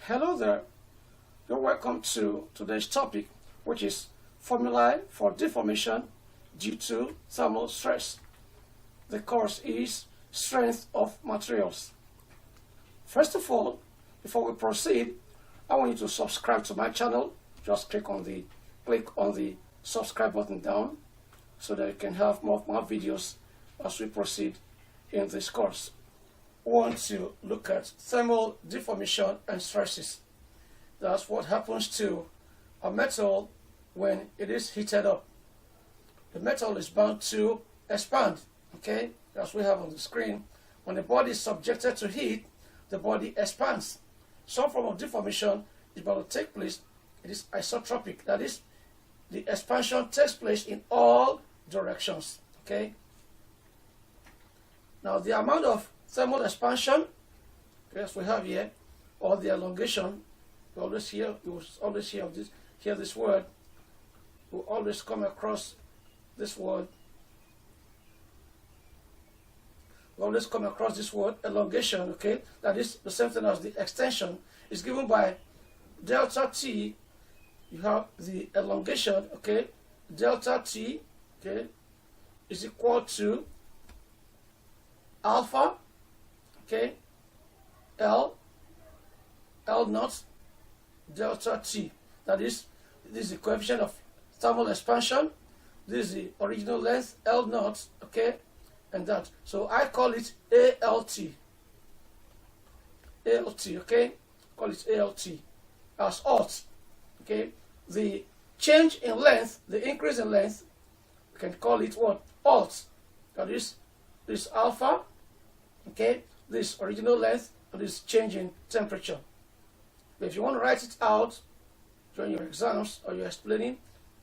Hello there, you're welcome to today's topic, which is formulae for deformation due to thermal stress. The course is strength of materials. First of all, before we proceed, I want you to subscribe to my channel. Just click on the subscribe button down so that you can have more videos as we proceed in this course. We want to look at thermal deformation and stresses. That's what happens to a metal when it is heated up. The metal is bound to expand, okay, as we have on the screen. When the body is subjected to heat, the body expands. Some form of deformation is bound to take place. It is isotropic, that is, the expansion takes place in all directions, okay. Now the amount of thermal expansion, as we have here, or the elongation, you will always hear this word. You will always come across this word. You always come across this word, elongation, okay? That is the same thing as the extension. It's given by delta T. You have the elongation, okay? Delta T, okay, is equal to alpha, okay, L naught delta T. That is, this is the coefficient of thermal expansion. This is the original length, L naught, okay, and that. So I call it ALT. ALT, okay? Call it ALT as alt, okay? The change in length, the increase in length, we can call it what? Alt. That is, this alpha, okay, this original length, and this change in temperature. But if you want to write it out during your exams or you're explaining,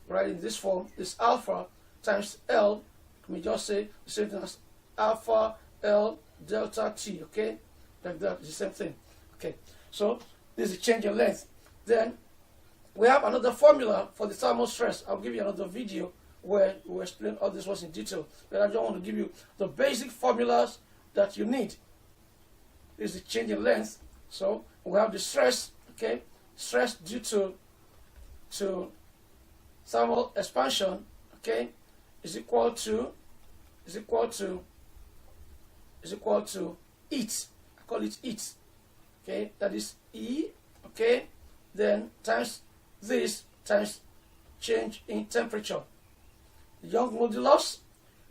write in this form, this alpha times L, we just say the same thing as alpha L delta T, okay? Like that, it's the same thing. Okay, so this is a change in length. Then we have another formula for the thermal stress. I'll give you another video where we'll explain all this was in detail. But I just want to give you the basic formulas that you need. This is the change in length. So we have the stress, okay? Stress due to thermal expansion, okay, is equal to heat. I call it heat. Okay, that is E, okay, then times this times change in temperature. Young modulus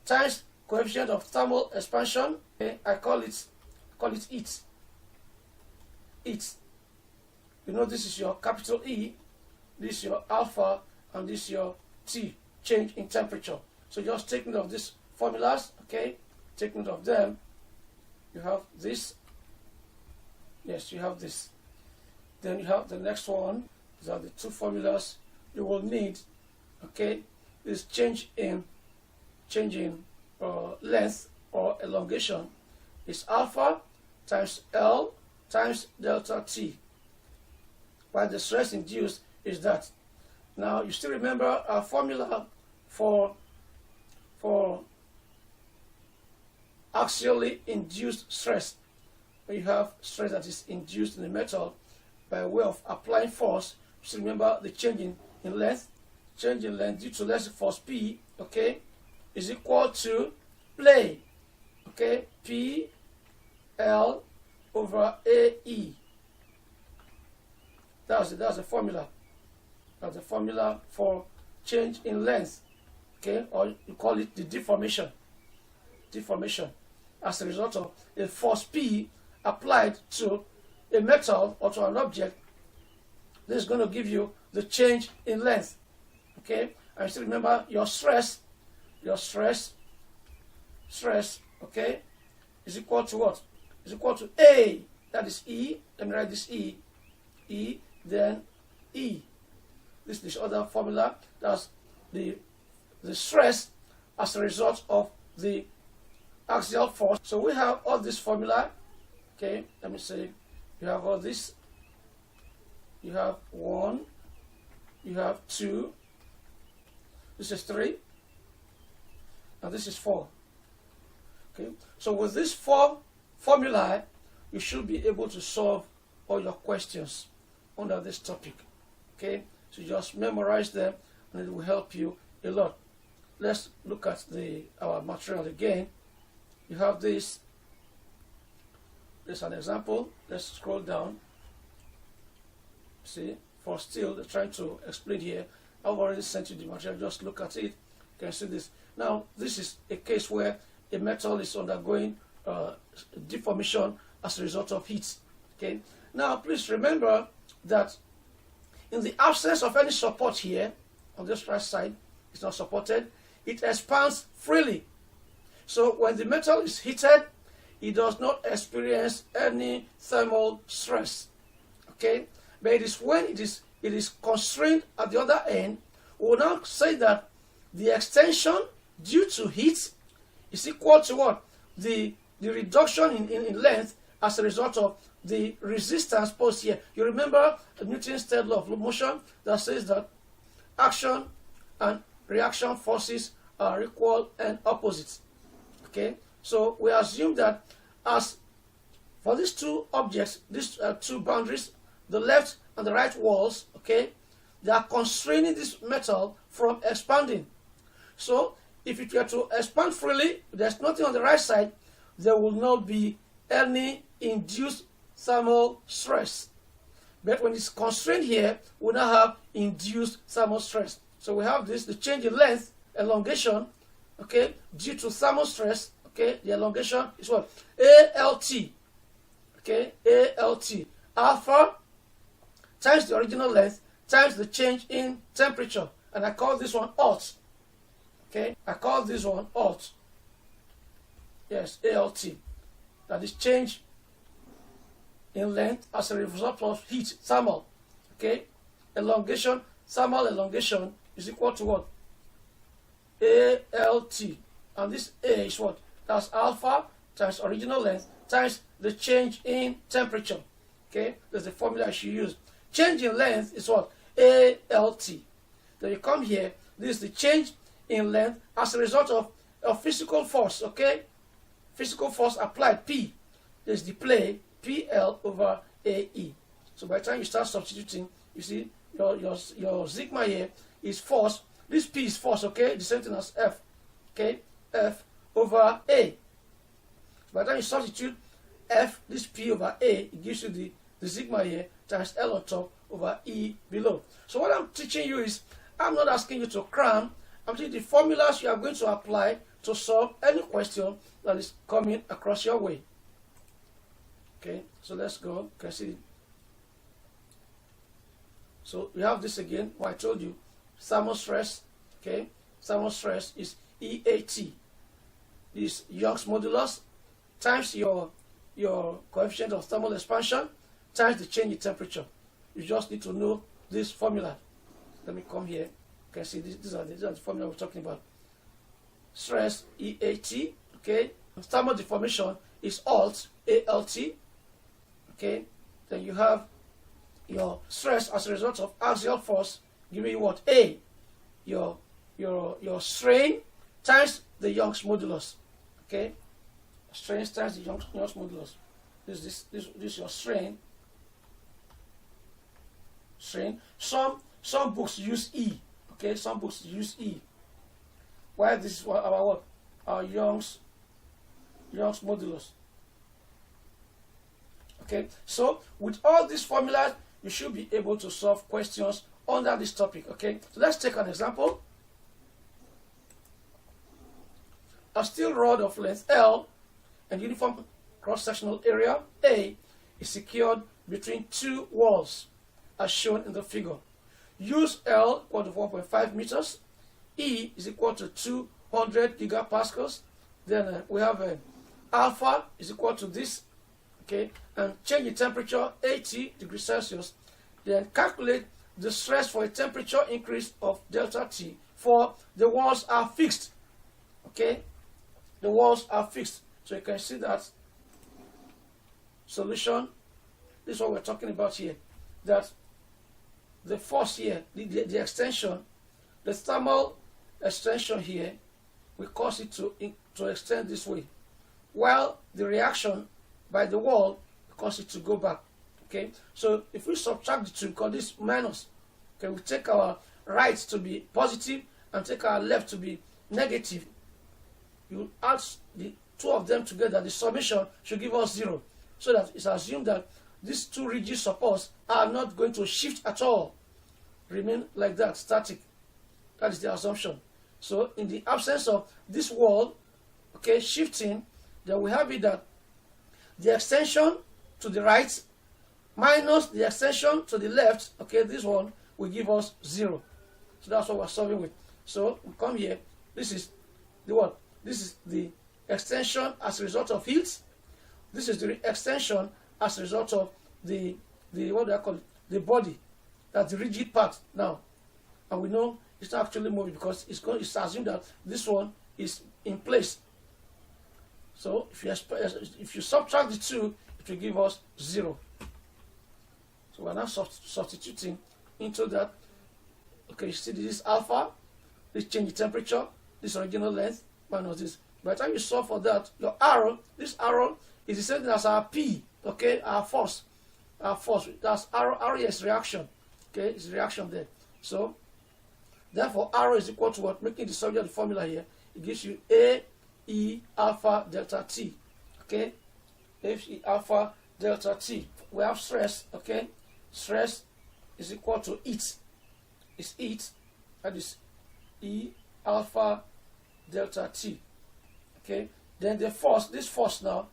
times coefficient of thermal expansion, okay, I call it heat. Heat. You know, this is your capital E, this is your alpha, and this is your T, change in temperature. So just take note of these formulas, okay? Take note of them. You have this. Yes, you have this. Then you have the next one. These are the two formulas you will need, okay? This change in length or elongation is alpha times L times delta T. While the stress induced is that. Now you still remember our formula for axially induced stress. When you have stress that is induced in the metal by way of applying force, you still remember the change in length. Change in length due to electric force P, okay, is equal to play, okay, P L over AE. That's the formula. That's the formula for change in length, okay, or you call it the deformation. Deformation as a result of a force P applied to a metal or to an object. This is going to give you the change in length, okay. And still remember your stress, okay, is equal to what? Is equal to A. That is E. Let me write this E. E, then E. This other formula, that's the stress as a result of the axial force. So we have all this formula, okay. Let me say you have all this. You have 1, you have 2, this is 3, and this is 4. Okay, so with these 4 formulae, you should be able to solve all your questions. under this topic. Okay, so just memorize them and it will help you a lot. Let's look at our material again. You have this. There's an example. Let's scroll down. See, for steel, they're trying to explain here. I've already sent you the material. Just look at it. You can see this. Now, this is a case where a metal is undergoing deformation as a result of heat. Okay. Now, please remember that in the absence of any support here, on this right side, it's not supported, it expands freely. So when the metal is heated, it does not experience any thermal stress. Okay? But it is when it is constrained at the other end, we will now say that the extension due to heat is equal to what? The reduction in length as a result of the resistance posed here. You remember Newton's third law of motion that says that action and reaction forces are equal and opposite. Okay, so we assume that as for these two objects, these two boundaries, the left and the right walls, okay, they are constraining this metal from expanding. So if it were to expand freely, there's nothing on the right side, there will not be any induced thermal stress. But when it's constrained here, we now have induced thermal stress. So we have this, the change in length, elongation, okay, due to thermal stress, okay, the elongation is what? ALT, okay, ALT, alpha times the original length times the change in temperature. And I call this one alt, okay, I call this one alt, yes, ALT, that is change in length as a result of heat, thermal, okay, elongation, thermal elongation is equal to what? ALT, and this A is what? That's alpha times original length times the change in temperature. Okay, that's the formula I should use. Change in length is what? ALT. Then you come here, this is the change in length as a result of physical force, okay? Physical force applied, P. There's the play, PL over AE. So by the time you start substituting, you see your sigma here is force. This P is force, okay? The same thing as F, okay? F over A. So by the time you substitute F, this P over A, it gives you the sigma here times L on top over E below. So what I'm teaching you is, I'm not asking you to cram. I'm teaching the formulas you are going to apply to solve any question that is coming across your way. Okay, so let's go. You can see. So we have this again. What I told you, thermal stress. Okay, thermal stress is EAT. This Young's modulus times your coefficient of thermal expansion times the change in temperature. You just need to know this formula. Let me come here. You can see these are the formula we're talking about. Stress EAT. Okay, thermal deformation is ALT, ALT. Okay, then you have your stress as a result of axial force, giving you what? A, your strain times the Young's modulus. Okay, strain times the Young's modulus. This is your strain. Some books use E. Okay, some books use E. Why this is our what? Our Young's modulus. Okay, so with all these formulas, you should be able to solve questions under this topic. Okay, so let's take an example. A steel rod of length L and uniform cross-sectional area A is secured between two walls as shown in the figure. Use L equal to 1.5 meters, E is equal to 200 gigapascals. Then we have alpha is equal to this, okay, and change in temperature 80 degrees Celsius. Then calculate the stress for a temperature increase of delta T for the walls are fixed. Okay, the walls are fixed. So you can see that solution. This is what we're talking about here. That the force here, the extension, the thermal extension here, will cause it to extend this way, while the reaction by the wall will cause it to go back. Okay, so if we subtract the two, because this minus, okay, we take our right to be positive and take our left to be negative. You add the two of them together, the summation should give us 0. So that it's assumed that these two rigid supports are not going to shift at all, remain like that, static. That is the assumption. So in the absence of this wall, okay, shifting, then we have it that the extension to the right minus the extension to the left, okay, this one will give us 0. So that's what we're solving with. So we come here, this is the what? This is the extension as a result of heat. This is the extension as a result of the what do I call it? The body. That's the rigid part now. And we know it's not actually moving because it's assumed that this one is in place. So if you subtract the two, it will give us 0. So we're now substituting into that. Okay, you see this is alpha, this change the temperature, this original length minus this. By the time you solve for that, your arrow, this arrow is the same thing as our P, okay, our force. That's arrow is reaction. Okay, it's reaction there. So therefore arrow is equal to what? Making the subject of the formula here, it gives you A E alpha delta T. Okay, F E alpha delta T. We have stress, okay? Stress is equal to heat. It's heat, that is E alpha delta T. Okay, then the force, this force now,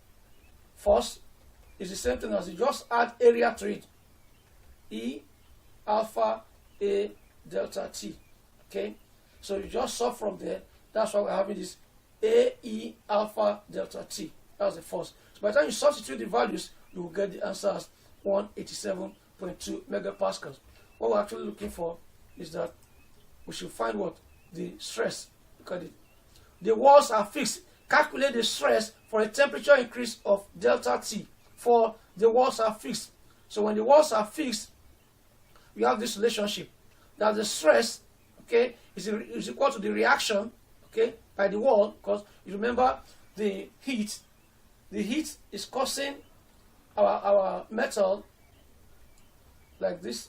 force is the same thing as you just add area to it. E alpha A delta T. Okay, so you just solve from there. That's why we're having this A E alpha delta T. That's the force. So by the time you substitute the values, you will get the answer as 187.2 megapascals. What we're actually looking for is that we should find what? The stress. Look at it. The walls are fixed. Calculate the stress for a temperature increase of delta T. For the walls are fixed. So when the walls are fixed, you have this relationship that the stress, okay, is equal to the reaction, okay, by the wall, because you remember the heat is causing our metal like this,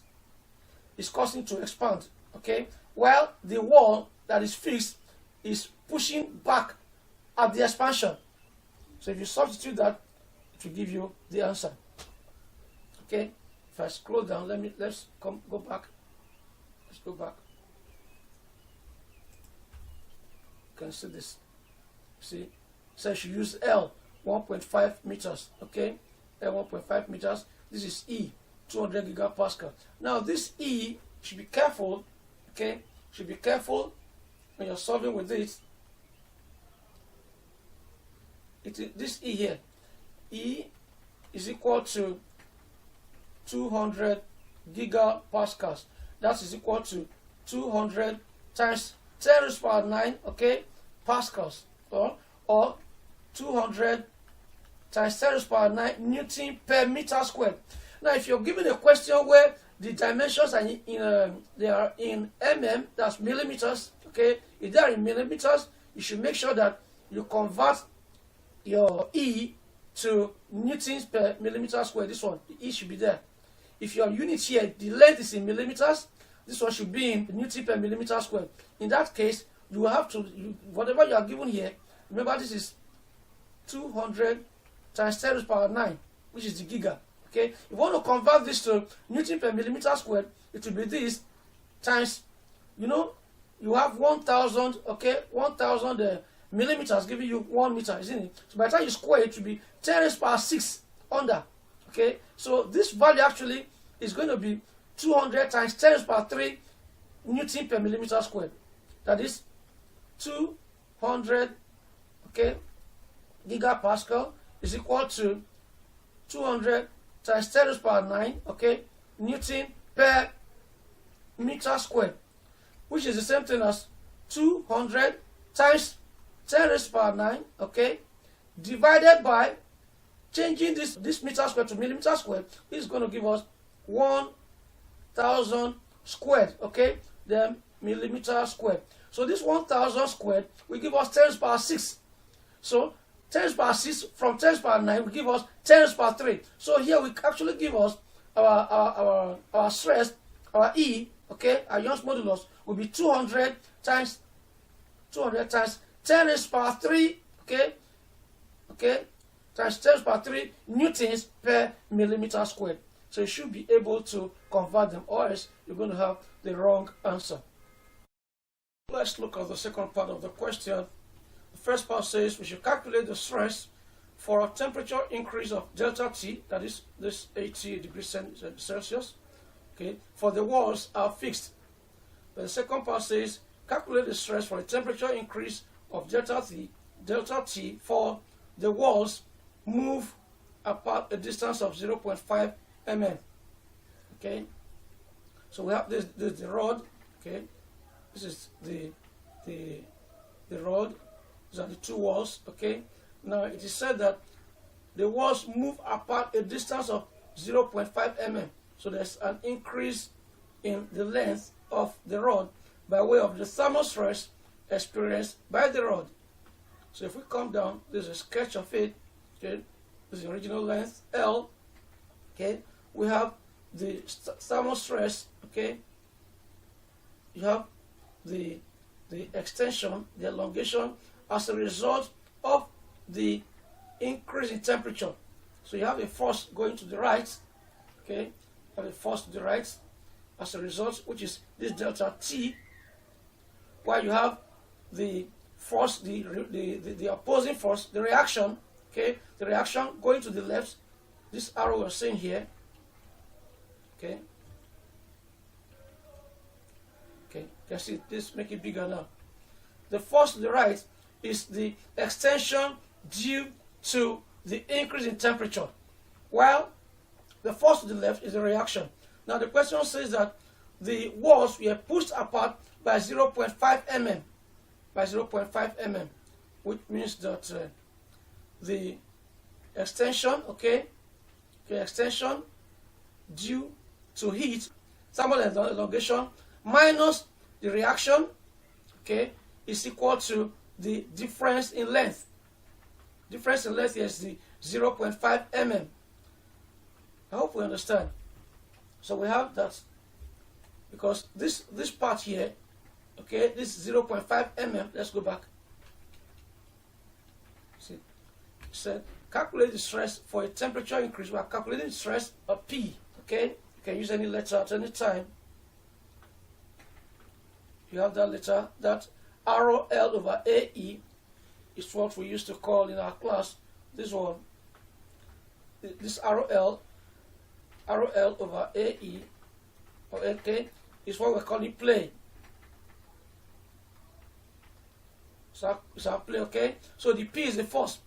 is causing to expand, okay, while the wall that is fixed is pushing back at the expansion. So if you substitute that, it will give you the answer. Okay, if I scroll down, let's go back. Let's go back. You can see this. See, so you should use L 1.5 meters. Okay, L 1.5 meters. This is E 200 gigapascal. Now this E, should be careful. Okay, should be careful when you're solving with it. This E here, E is equal to 200 gigapascals. That is equal to 200 times 10 raised to the power 9, okay, pascals, or 200 times 10 raised to the power 9 Newton per meter squared. Now, if you're given a question where the dimensions are they are in mm, that's millimeters, okay, if they are in millimeters, you should make sure that you convert your E to newtons per millimeter square. This one, the E should be there. If your unit here, the length is in millimeters, this one should be in newton per millimeter square. In that case, you will have to, whatever you are given here, remember this is 200 times 10 raised to the power 9, which is the giga. Okay, if you want to convert this to newton per millimeter square, it will be this times, you have 1,000, okay, 1,000 millimeters giving you 1 meter, isn't it? So by the time you square it will be 10 raised to the power 6 under. Okay, so this value actually is going to be 200 times 10 raised to the power 3 Newton per millimeter squared. That is 200, okay, gigapascal is equal to 200 times 10 raised to the power 9, okay, Newton per meter squared, which is the same thing as 200 times 10 raised to the power 9, okay, divided by changing this meter squared to millimeter squared, is going to give us 1,000 squared, okay, then millimeter squared. So this 1,000 squared will give us 10 raised to the power 6. So 10 raised to the power 6 from 10 raised to the power 9 will give us 10 raised to the power 3. So here we actually give us our stress, our E, okay, our Young's modulus will be 200 times 10 raised to power 3, okay, times 10 raised to power 3 newtons per millimeter squared. So you should be able to convert them, or else you're going to have the wrong answer. Let's look at the second part of the question. The first part says we should calculate the stress for a temperature increase of delta T, that is this 80 degrees Celsius, okay, for the walls are fixed. But the second part says calculate the stress for a temperature increase of delta T for the walls move apart a distance of 0.5 mm. Okay, so we have this the rod, okay, this is the rod, these are the two walls, okay. Now it is said that the walls move apart a distance of 0.5 mm. So there's an increase in the length of the rod by way of the thermal stress experienced by the rod. So if we come down, there's a sketch of it, okay. This is the original length, L, okay. We have the thermal stress, okay. You have the extension, the elongation as a result of the increase in temperature. So you have a force going to the right, okay, you have a force to the right as a result, which is this delta T, while you have the force, the opposing force, the reaction, okay, the reaction going to the left, this arrow we're seeing here, okay, you can see this, make it bigger now. The force to the right is the extension due to the increase in temperature, while the force to the left is the reaction. Now the question says that the walls were pushed apart by 0.5 mm, which means that the extension, extension due to heat, thermal elongation minus the reaction, okay, is equal to the difference in length. Difference in length is the 0.5 mm. I hope we understand. So we have that because this part here, okay, this 0.5 mm. Let's go back. See, it said calculate the stress for a temperature increase. We are calculating the stress of P. Okay, you can use any letter at any time. You have that letter, that arrow L over AE is what we used to call in our class this one. This arrow L over AE or AK is what we're calling play. So it's our play, okay? So the P is the force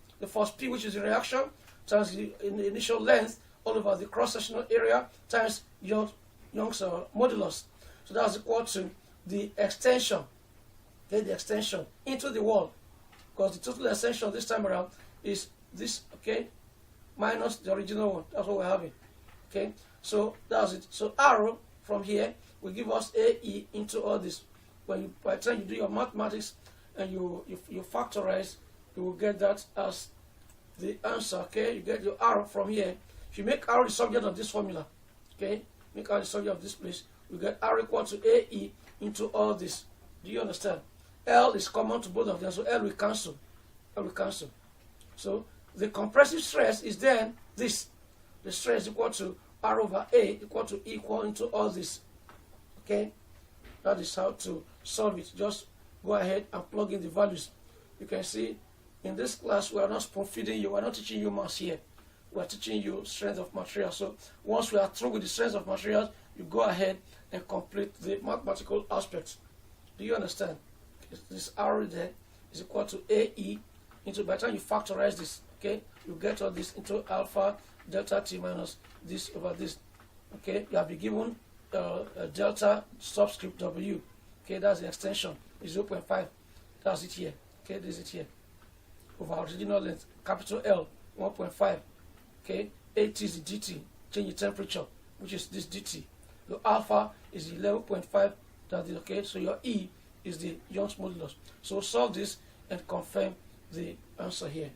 P, which is the reaction, times the initial length all over the cross-sectional area times Young's modulus. So that's equal to the extension, okay, the extension into the wall, because the total extension this time around is this, okay, minus the original one. That's what we're having, okay. So that's it. So arrow from here will give us AE into all this. By the time you do your mathematics and you factorize, you will get that as the answer, okay. You get your arrow from here. If you make arrow the subject of this formula, okay, make arrow the subject of this place, you get R equal to AE into all this. Do you understand? L is common to both of them, so L will cancel. So the compressive stress is then this. The stress equal to R over A equal into all this. Okay? That is how to solve it. Just go ahead and plug in the values. You can see in this class we are not spoon feeding you, we are not teaching you maths here. We are teaching you strength of materials. So once we are through with the strength of materials, you go ahead and complete the mathematical aspects. Do you understand? This R there is equal to AE into, by the time you factorize this, okay, you get all this into alpha delta T minus this over this. Okay, you have been given a delta subscript W. Okay, that's the extension. It's 0.5. That's it here. Okay, this is it here. Over original length, capital L, 1.5. Okay, 80 is the DT, change the temperature, which is this DT. Your alpha is 11.5. That is okay. So your E is the Young's modulus. So solve this and confirm the answer here.